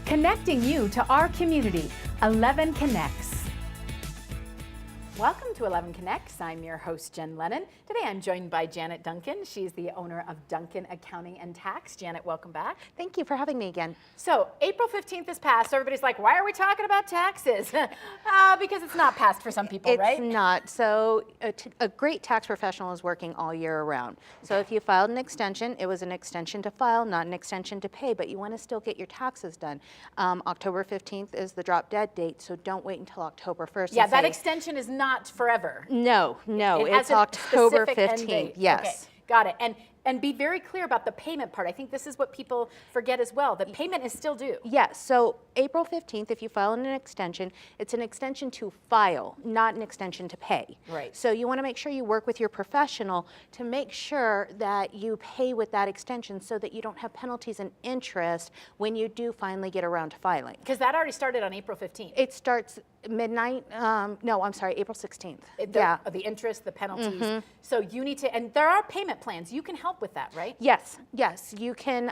connecting you to our community. 11 Connects. Welcome to 11 Connects. I'm your host, Jen Lennon. Today I'm joined by Janet Duncan. She's the owner of Duncan Accounting and Tax. Janet, welcome back. Thank you for having me again. So April 15th is passed. So everybody's like, why are we talking about taxes? Because it's not passed for some people, right? It's not. So a great tax professional is working all year around. So if you filed an extension, it was an extension to file, not an extension to pay, but you want to still get your taxes done. October 15th is the drop dead date, so don't wait until October 1st. Yeah, that extension is not forever. No, it's October 15th. Yes. Okay, got it. And be very clear about the payment part. I think this is what people forget as well. The payment is still due. Yes, so April 15th, if you file an extension, it's an extension to file, not an extension to pay. Right. So you want to make sure you work with your professional to make sure that you pay with that extension so that you don't have penalties and interest when you do finally get around to filing. Because that already started on April 15th. It starts midnight, no, I'm sorry, April 16th. The interest, the penalties. So you need to, and there are payment plans. You can help with that, right? Yes, you can,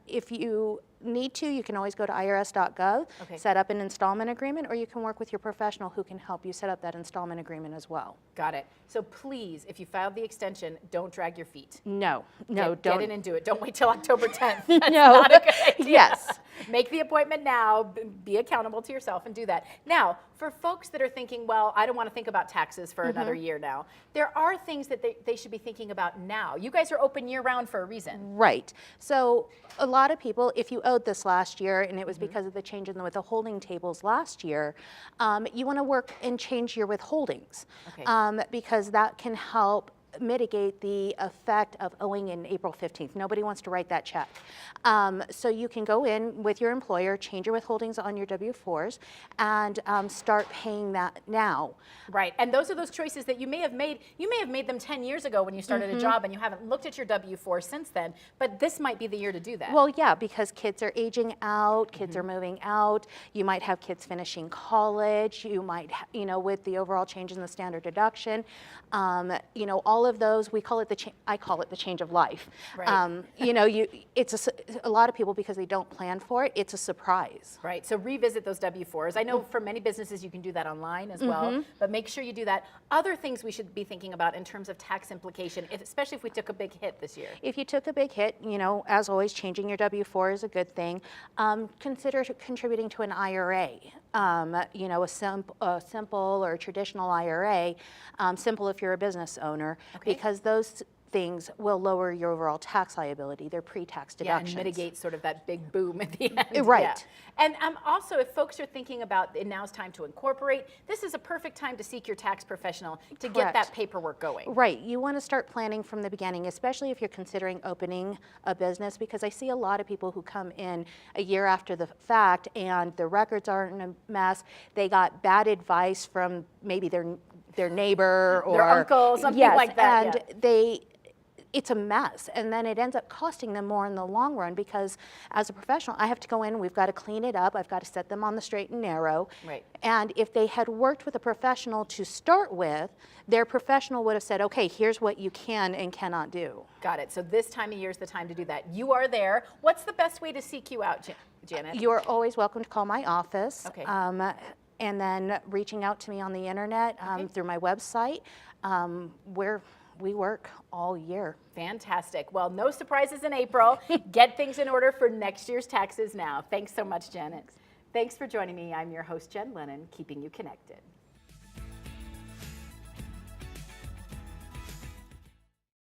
if you need to, you can always go to irs.gov, set up an installment agreement, or you can work with your professional who can help you set up that installment agreement as well. Got it. So please, if you filed the extension, don't drag your feet. No, don't. Get in and do it. Don't wait till October 10th. That's No. not a good idea. Yes. Make the appointment now, be accountable to yourself and do that. Now, for folks that are thinking, well, I don't want to think about taxes for another year now, there are things that they should be thinking about now. You guys are open year round for a reason. Right. So a lot of people, if you owed this last year and it was because of the change in the withholding tables last year, you want to work and change your withholdings because that can help mitigate the effect of owing in April 15th. Nobody wants to write that check. So you can go in with your employer, change your withholdings on your W-4s, and start paying that now. Right, and those are those choices that you may have made. You may have made them 10 years ago when you started a job and you haven't looked at your W-4 since then, but this might be the year to do that. Well, yeah, because kids are aging out, kids are moving out, you might have kids finishing college, you might, with the overall change in the standard deduction, all of those, we call it I call it the change of life. Right. It's a lot of people, because they don't plan for it, it's a surprise. Right, so revisit those W-4s. I know for many businesses you can do that online as well, but make sure you do that. Other things we should be thinking about in terms of tax implication, especially if we took a big hit this year. If you took a big hit, as always, changing your W-4 is a good thing. Consider contributing to an IRA. A simple or traditional IRA, simple if you're a business owner, because those things will lower your overall tax liability. They're pre-tax deductions. Yeah, and mitigate sort of that big boom at the end. Right. Yeah. And also, if folks are thinking about now's time to incorporate, this is a perfect time to seek your tax professional to get that paperwork going. Right. You want to start planning from the beginning, especially if you're considering opening a business, because I see a lot of people who come in a year after the fact and the records are in a mess. They got bad advice from maybe their neighbor or their uncle, something like that. And it's a mess, and then it ends up costing them more in the long run, because as a professional, I have to go in, we've got to clean it up, I've got to set them on the straight and narrow. Right. And if they had worked with a professional to start with, their professional would have said, okay, here's what you can and cannot do. Got it. So this time of year is the time to do that. You are there. What's the best way to seek you out, Janet? You are always welcome to call my office. Okay. And then reaching out to me on the internet through my website, where we work all year. Fantastic. Well, no surprises in April. Get things in order for next year's taxes now. Thanks so much, Janet. Thanks for joining me. I'm your host, Jen Lennon, keeping you connected.